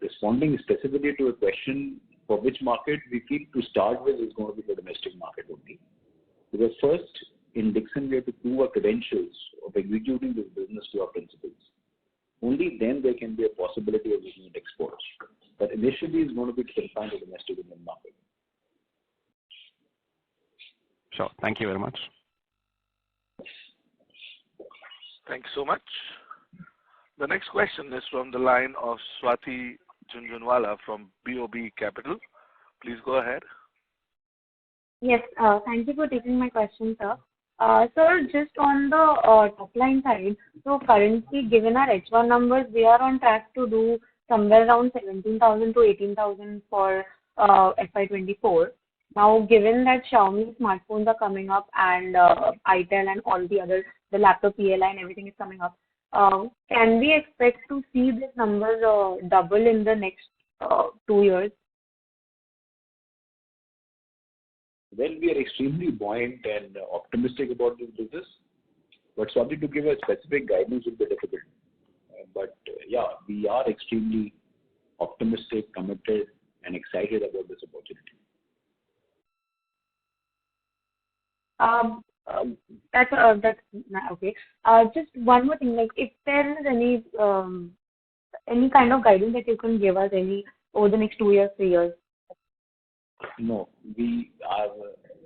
Responding specifically to a question for which market, we feel to start with is going to be the domestic market only. Because first, in Dixon, we have to prove our credentials of executing this business to our principals. Only then there can be a possibility of looking at exports. But initially, it's going to be confined to domestic Indian market. Sure. Thank you very much. Thanks so much. The next question is from the line of Swati Junjunwala from BOB Capital. Please go ahead. Yes, thank you for taking my question, sir. Sir, just on the top line side, so currently, given our H1 numbers, we are on track to do somewhere around 17,000 to 18,000 for FY24. Now, given that Xiaomi smartphones are coming up and ITEL and all the other, the laptop PLI and everything is coming up, can we expect to see these numbers double in the next 2 years? Well, we are extremely buoyant and optimistic about this business, but something to give a specific guidance will be difficult. But yeah, we are extremely optimistic, committed, and excited about this opportunity. That's okay. Just one more thing, like if there is any kind of guidance that you can give us over the next 2 years, 3 years. No, we are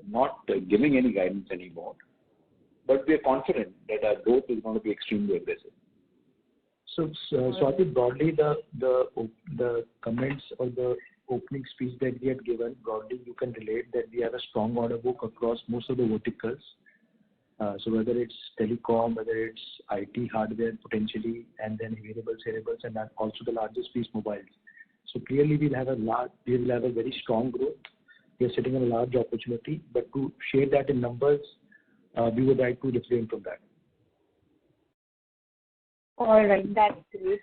not giving any guidance anymore, but we are confident that our growth is going to be extremely aggressive. So Swati, broadly, the comments or the opening speech that we had given, broadly, you can relate that we have a strong order book across most of the verticals. So whether it's telecom, whether it's IT hardware potentially, and then variables, and then also the largest piece, mobiles. So clearly, we will have a very strong growth. We are sitting on a large opportunity, but to share that in numbers, we would like to refrain from that. All right, that's great.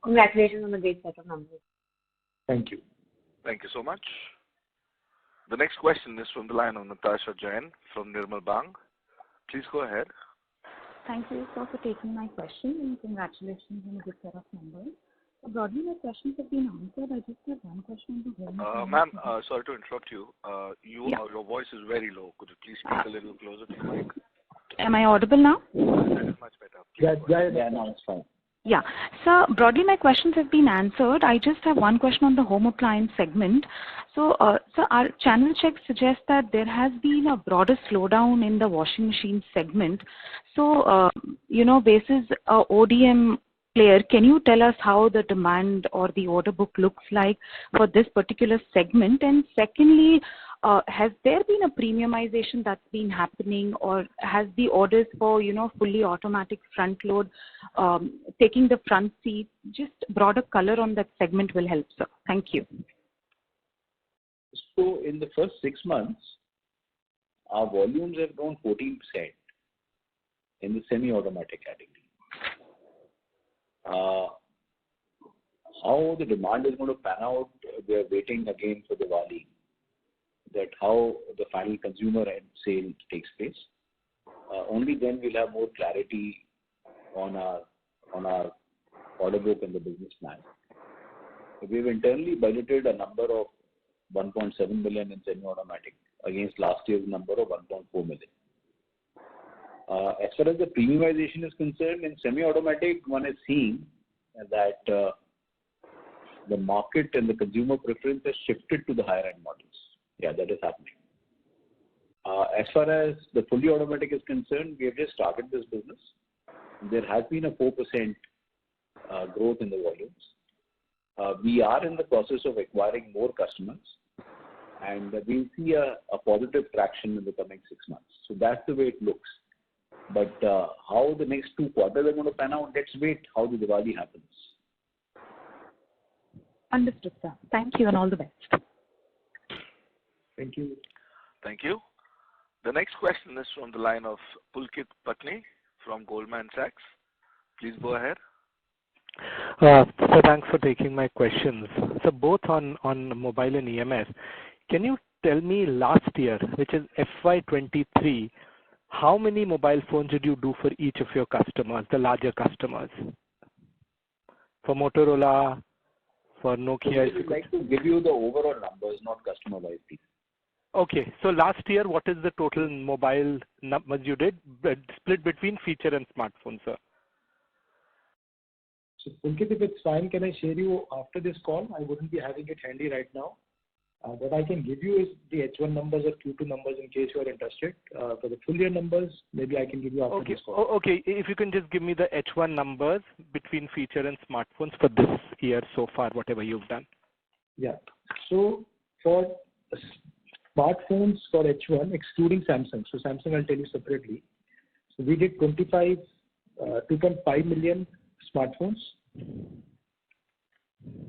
Congratulations on the great set of numbers. Thank you. Thank you so much. The next question is from the line of Natasha Jain from Nirmal Bang. Please go ahead. Thank you, sir, for taking my question, and congratulations on a good set of numbers. So broadly, my questions have been answered. I just have one question to home. Ma'am, sorry to interrupt you. Your voice is very low. Could you please speak a little closer to the mic? Am I audible now? That is much better. Yeah, now it's fine. Yeah. So broadly, my questions have been answered. I just have one question on the home appliance segment. So our channel checks suggest that there has been a broader slowdown in the washing machine segment. So, basis ODM player, can you tell us how the demand or the order book looks like for this particular segment? And secondly, has there been a premiumization that's been happening, or has the orders for, fully automatic front load taking the front seat? Just broader color on that segment will help, sir. Thank you. So in the first 6 months, our volumes have grown 14% in the semi-automatic category. How the demand is going to pan out, we are waiting again for Diwali, that how the final consumer end sale takes place. Only then we'll have more clarity on our order book and the business plan. We've internally budgeted a number of 1.7 million in semi-automatic against last year's number of 1.4 million. As far as the premiumization is concerned, in semi-automatic, one is seeing that the market and the consumer preference has shifted to the higher end models. Yeah, that is happening. As far as the fully automatic is concerned, we have just started this business. There has been a 4% growth in the volumes. We are in the process of acquiring more customers, and we'll see a positive traction in the coming 6 months. So that's the way it looks. But how the next 2 quarters are going to pan out, let's wait how the Diwali happens. Understood, sir. Thank you and all the best. Thank you. Thank you. The next question is from the line of Pulkit Patni from Goldman Sachs. Please go ahead. So thanks for taking my questions. So both on mobile and EMS, can you tell me last year, which is FY23, how many mobile phones did you do for each of your customers, the larger customers? For Motorola, for Nokia? I would like to give you the overall numbers, not customer-wise, please. Okay, so last year, what is the total mobile numbers you did, split between feature and smartphone, sir? So, Pulkit, if it's fine, can I share you after this call? I wouldn't be having it handy right now. What I can give you is the H1 numbers or Q2 numbers in case you are interested. For the full year numbers, maybe I can give you after this call. Okay, if you can just give me the H1 numbers between feature and smartphones for this year so far, whatever you've done. Yeah. So for smartphones for H1, excluding Samsung, so Samsung I'll tell you separately. So we did 2.5 million smartphones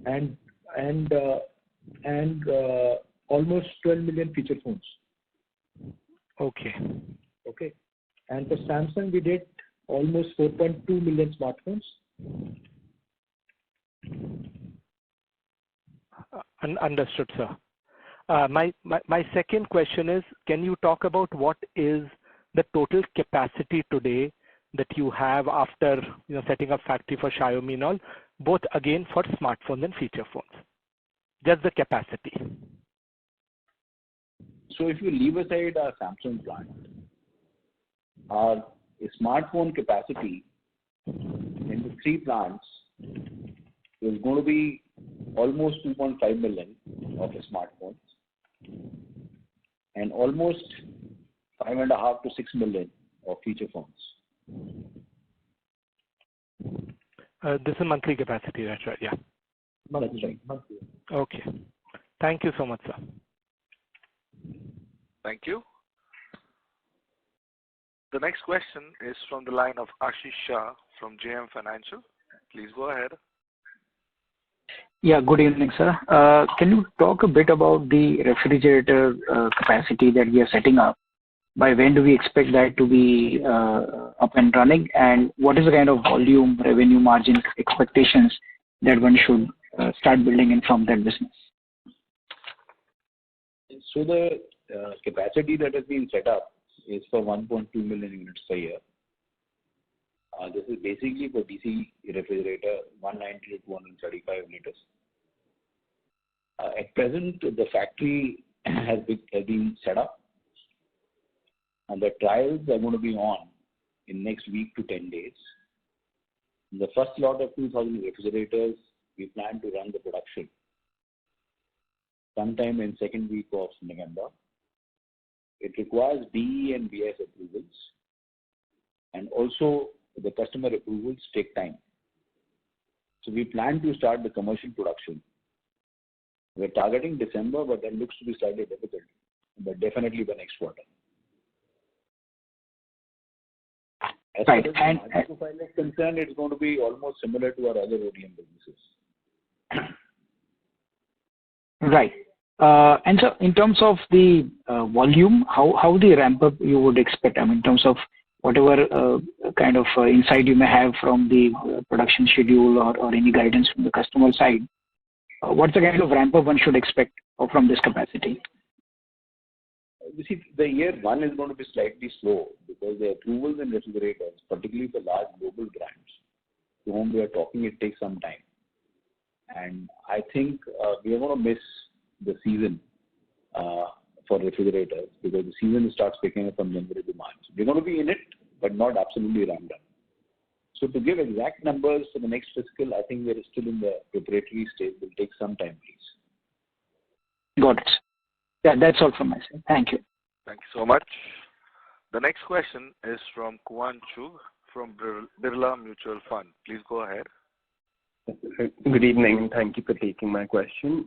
and almost 12 million feature phones. Okay. And for Samsung, we did almost 4.2 million smartphones. Understood, sir. My second question is, can you talk about what is the total capacity today that you have after setting up factory for Xiaomi and all, both again for smartphones and feature phones? Just the capacity. So if you leave aside our Samsung plant, our smartphone capacity in the 3 plants is going to be almost 2.5 million of smartphones and almost 5.5 to 6 million of feature phones. This is monthly capacity, that's right, yeah. Monthly. Okay. Thank you so much, sir. Thank you. The next question is from the line of Ashish Shah from JM Financial. Please go ahead. Yeah, good evening, sir. Can you talk a bit about the refrigerator capacity that we are setting up? By when do we expect that to be up and running? And what is the kind of volume, revenue margin expectations that one should start building in from that business? So the capacity that has been set up is for 1.2 million units per year. This is basically for DC refrigerator, 190 to 235 liters. At present, the factory has been set up, and the trials are going to be on in next week to 10 days. The first lot of 2,000 refrigerators, we plan to run the production sometime in second week of November. It requires BE and BS approvals, and also the customer approvals take time. So we plan to start the commercial production. We're targeting December, but that looks to be slightly difficult, but definitely the next quarter. As far as the margin profile is concerned, it's going to be almost similar to our other ODM businesses. Right. And so in terms of the volume, how the ramp up you would expect? I mean, in terms of whatever kind of insight you may have from the production schedule or any guidance from the customer side, what's the kind of ramp up one should expect from this capacity? You see, the year one is going to be slightly slow because the approvals and refrigerators, particularly for large global brands to whom we are talking, it takes some time. And I think we are going to miss the season for refrigerators because the season starts picking up from January to March. We're going to be in it, but not absolutely ramped up. So to give exact numbers for the next fiscal, I think we're still in the preparatory stage. It will take some time, please. Got it. Yeah, that's all from my side. Thank you. Thank you so much. The next question is from Kuan Chug from Birla Mutual Fund. Please go ahead. Good evening. Thank you for taking my question.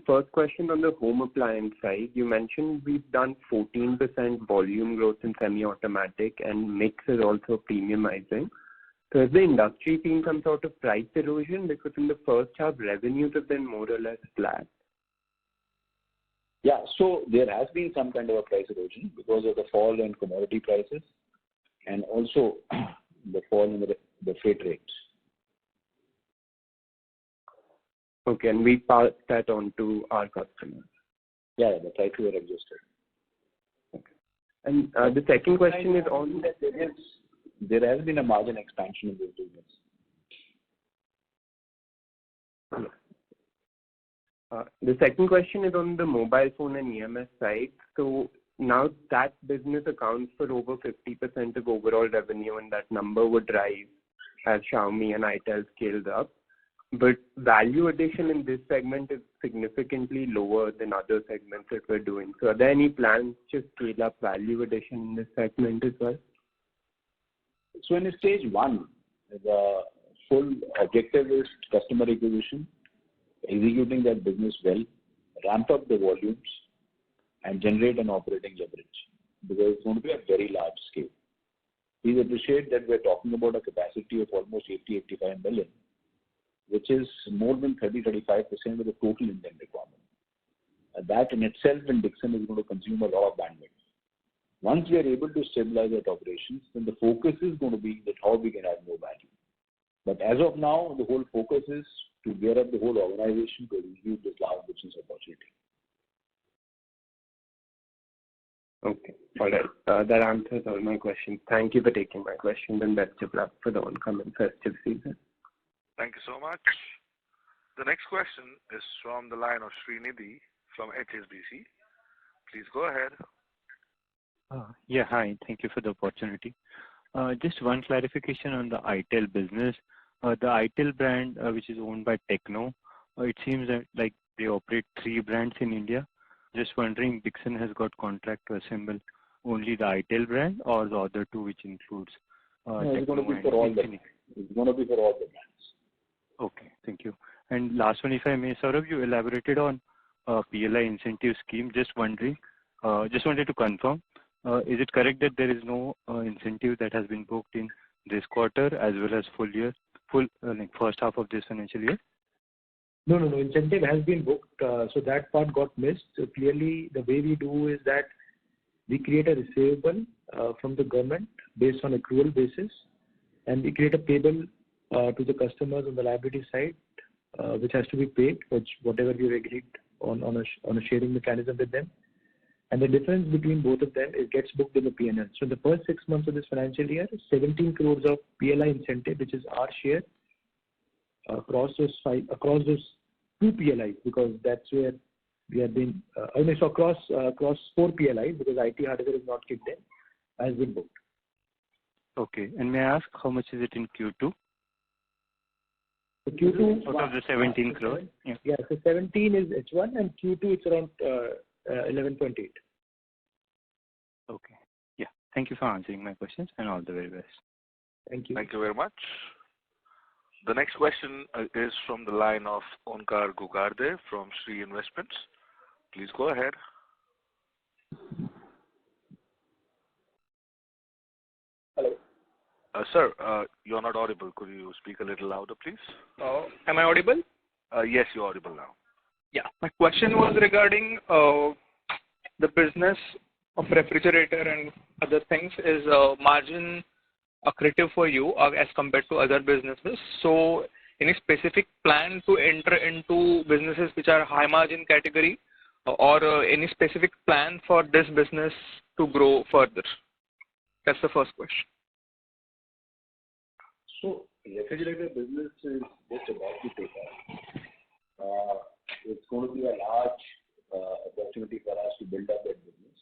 First question on the home appliance side. You mentioned we've done 14% volume growth in semi-automatic and mix is also premiumizing. So has the industry seen some sort of price erosion? Because in the first half, revenues have been more or less flat. Yeah, so there has been some kind of a price erosion because of the fall in commodity prices and also the fall in the freight rates. Okay, and we pass that on to our customers. Yeah, the prices are adjusted. Okay. And the second question is on that there has been a margin expansion in this business. The second question is on the mobile phone and EMS side. So now that business accounts for over 50% of overall revenue, and that number would rise as Xiaomi and Itel scaled up. But value addition in this segment is significantly lower than other segments that we're doing. So are there any plans to scale up value addition in this segment as well? So in stage one, the full objective is customer acquisition, executing that business well, ramp up the volumes, and generate an operating leverage because it's going to be a very large scale. Please appreciate that we're talking about a capacity of almost 80-85 million, which is more than 30-35% of the total Indian requirement. That in itself in Dixon is going to consume a lot of bandwidth. Once we are able to stabilize that operations, then the focus is going to be that how we can add more value. But as of now, the whole focus is to gear up the whole organization to execute this large business opportunity. Okay, all right. That answers all my questions. Thank you for taking my questions and best of luck for the oncoming festive season. Thank you so much. The next question is from the line of Srinidhi from HSBC. Please go ahead. Yeah, hi. Thank you for the opportunity. Just one clarification on the ITEL business. The ITEL brand, which is owned by Techno, it seems that like they operate 3 brands in India. Just wondering, Dixon has got contract to assemble only the ITEL brand or the other 2, which includes it's going to be for all the brands. It's going to be for all the brands. Okay, thank you. And last one, if I may, Saurabh, you elaborated on PLI incentive scheme. Just wondering, just wanted to confirm, is it correct that there is no incentive that has been booked in this quarter as well as like first half of this financial year? No. Incentive has been booked, so that part got missed. So clearly, the way we do is that we create a receivable from the government based on accrual basis, and we create a payable to the customers on the liability side, which has to be paid, which whatever we agreed on a sharing mechanism with them. And the difference between both of them, it gets booked in the P&L. So in the first 6 months of this financial year, 17 crores of PLI incentive, which is our share, across those 2 PLIs, because that's where we have been. So across 4 PLIs, because IT hardware is not kicked in, has been booked. Okay, and may I ask how much is it in Q2? So Q2 out of the 17 crore. Yeah, so 17 is H1 and Q2 it's around 11.8. Okay. Yeah. Thank you for answering my questions and all the very best. Thank you. Thank you very much. The next question is from the line of Onkar Gugarde from Sri Investments. Please go ahead. Hello. Sir, you're not audible. Could you speak a little louder, please? Am I audible? Yes, you're audible now. Yeah. My question was regarding the business of refrigerator and other things is margin accretive for you as compared to other businesses. So any specific plan to enter into businesses which are high margin category or any specific plan for this business to grow further? That's the first question. So refrigerator business is just about to take off. It's going to be a large opportunity for us to build up that business.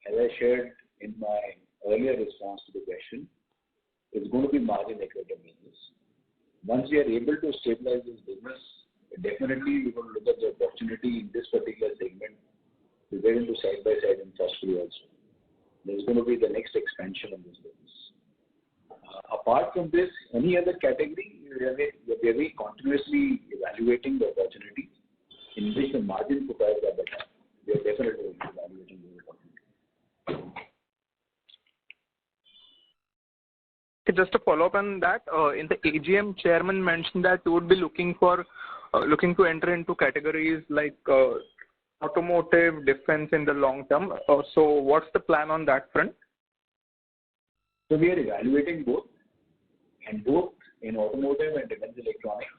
As I shared in my earlier response to the question, it's going to be margin accretive business. Once we are able to stabilize this business, definitely we're going to look at the opportunity in this particular segment to get into side-by-side and phosphate also. There's going to be the next expansion of this business. Apart from this, any other category, we are very continuously evaluating the opportunities in which the margin profiles are better. We are definitely evaluating those opportunities. Just to follow up on that, in the AGM, chairman mentioned that you would be looking to enter into categories like automotive, defense in the long term. So what's the plan on that front? So we are evaluating both, and both in automotive and defense electronics.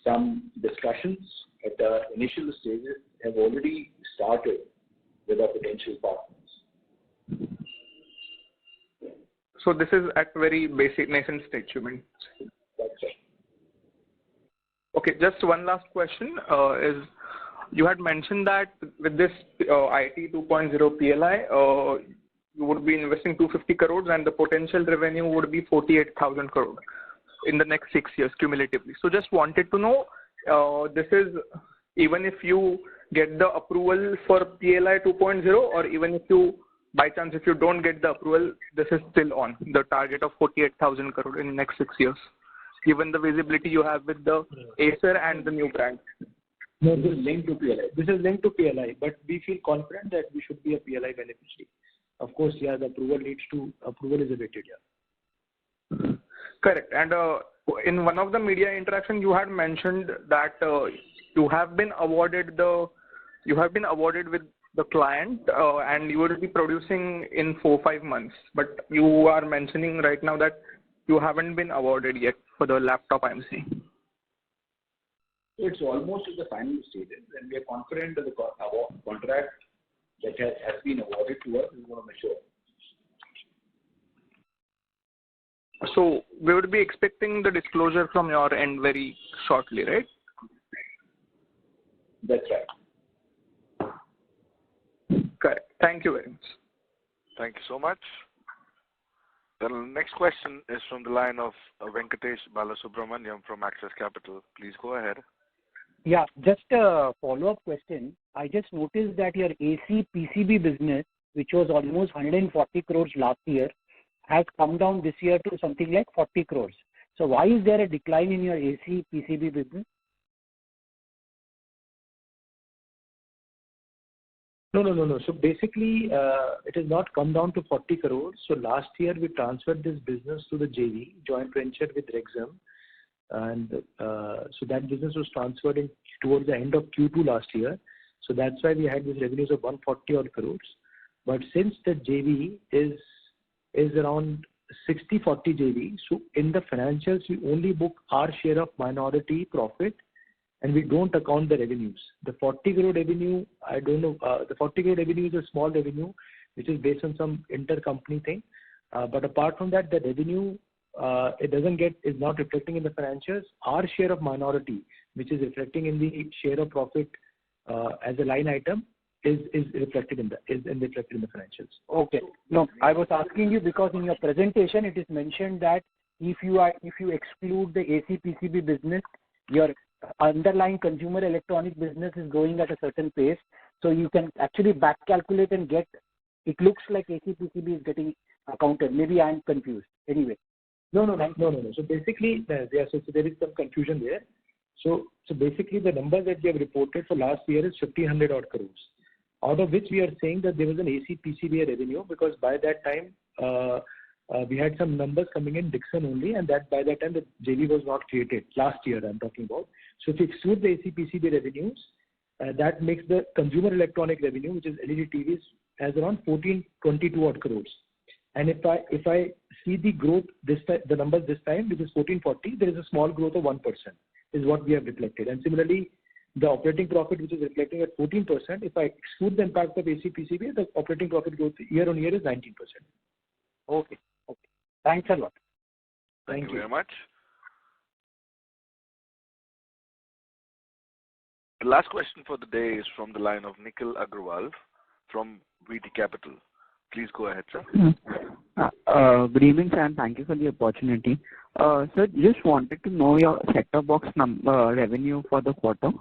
Some discussions at the initial stages have already started with our potential partners. So this is at very basic nascent stage, you mean? That's right. Okay, just one last question is you had mentioned that with this IT 2.0 PLI, you would be investing 250 crores and the potential revenue would be 48,000 crores in the next 6 years cumulatively. So just wanted to know, this is even if you get the approval for PLI 2.0 or even if you, by chance, if you don't get the approval, this is still on the target of 48,000 crore in the next 6 years, given the visibility you have with the Acer and the new brand. No, this is linked to PLI. This is linked to PLI, but we feel confident that we should be a PLI beneficiary. Of course, yeah, the approval is awaited, yeah. Correct. And in one of the media interaction, you had mentioned that you have been awarded with the client and you will be producing in 4-5 months. But you are mentioning right now that you haven't been awarded yet for the laptop, I'm saying. It's almost at the final stages, and we are confident that the contract that has been awarded to us is going to mature. So we would be expecting the disclosure from your end very shortly, right? That's right. Correct. Thank you very much. Thank you so much. The next question is from the line of Venkatesh Balasubramaniam from Axis Capital. Please go ahead. Yeah, just a follow-up question. I just noticed that your AC PCB business, which was almost 140 crores last year, has come down this year to something like 40 crores. So why is there a decline in your AC PCB business? No. So basically, it has not come down to 40 crores. So last year we transferred this business to the JV, joint venture with Rexam. And so that business was transferred towards the end of Q2 last year. So that's why we had these revenues of 140 odd crores. But since the JV is around 60-40 JV, so in the financials we only book our share of minority profit and we don't account the revenues. The 40 crore revenue, I don't know, the 40 crore revenue is a small revenue which is based on some intercompany thing. But apart from that, the revenue is not reflecting in the financials. Our share of minority, which is reflecting in the share of profit as a line item, is reflected in the financials. Okay. No, I was asking you because in your presentation it is mentioned that if you exclude the AC PCB business, your underlying consumer electronic business is growing at a certain pace. So you can actually back calculate and get, it looks like AC PCB is getting accounted. Maybe I'm confused. Anyway. No. So basically, so there is some confusion there. So basically, the numbers that we have reported for last year is 1,500 odd crores, out of which we are saying that there was an AC PCBA revenue, because by that time we had some numbers coming in Dixon only, and that by that time the JV was not created. Last year I'm talking about. So if you exclude the AC PCB revenues, that makes the consumer electronic revenue, which is LED TVs, as around 1,422 odd crores. And if I see the growth this time, the numbers this time, which is 1,440, there is a small growth of 1%, is what we have reflected. And similarly, the operating profit, which is reflecting at 14%, if I exclude the impact of AC PCB, the operating profit growth year on year is 19%. Okay. Thanks a lot. Thank you very much. The last question for the day is from the line of Nikhil Agrawal from VT Capital. Please go ahead, sir. Good evening, sir, and thank you for the opportunity. Sir, just wanted to know your set-top box revenue for the quarter.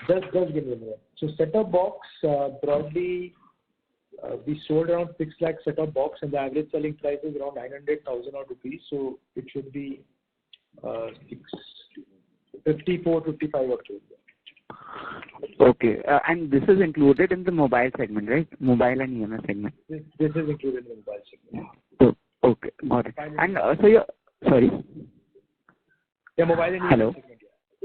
Just give me a minute. So set-top box, broadly, we sold around 6 lakh set-top box, and the average selling price is around 900,000 odd rupees. So it should be 55 odd. Okay, and this is included in the mobile segment, right? Mobile and EMS segment. This is included in the mobile segment. Oh, okay, got it. And so your, sorry. Yeah, mobile and EMS Hello. segment.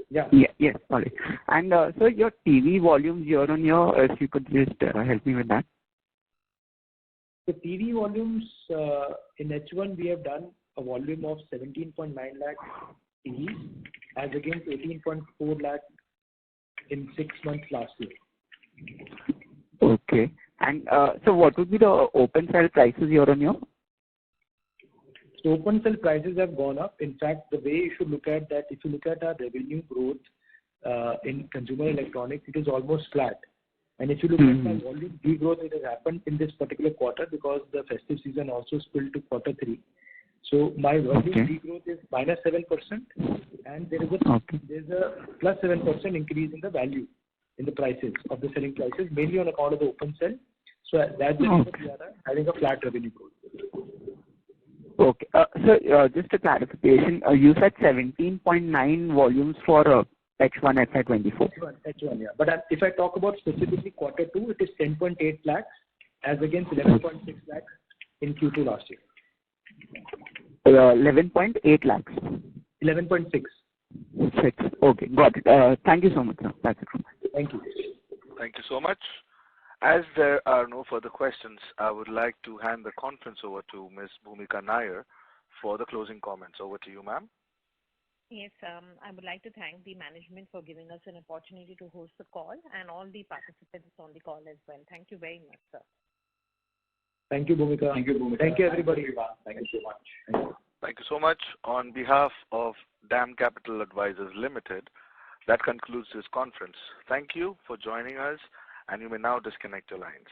Yeah. Yes, sorry. And so your TV volumes year on year, if you could just help me with that. The TV volumes in H1 we have done a volume of 17.9 lakh TVs as against 18.4 lakh in 6 months last year. Okay. And so what would be the open sell prices year on year? So open sell prices have gone up. In fact, the way you should look at that, if you look at our revenue growth in consumer electronics, it is almost flat. And if you look at the volume degrowth, it has happened in this particular quarter because the festive season also spilled to quarter 3. So my volume degrowth is -7%, and there is a plus 7% increase in the value, in the prices of the selling prices, mainly on account of the open sell. So that's the reason we are having a flat revenue growth. Okay. So just a clarification, you said 17.9 volumes for H1 FY24. H1, yeah. But if I talk about specifically quarter 2, it is 10.8 lakhs as against 11.6 lakhs in Q2 last year. 11.8 lakhs. 11.6. 6. Okay, got it. Thank you so much, sir. That's it from me. Thank you. Thank you so much. As there are no further questions, I would like to hand the conference over to Ms. Bhumika Nair for the closing comments. Over to you, ma'am. Yes, I would like to thank the management for giving us an opportunity to host the call and all the participants on the call as well. Thank you very much, sir. Thank you, Bhumika. Thank you, Bhumika. Thank you, everybody. Thank you so much. Thank you so much. On behalf of DAM Capital Advisors Limited, that concludes this conference. Thank you for joining us, and you may now disconnect your lines.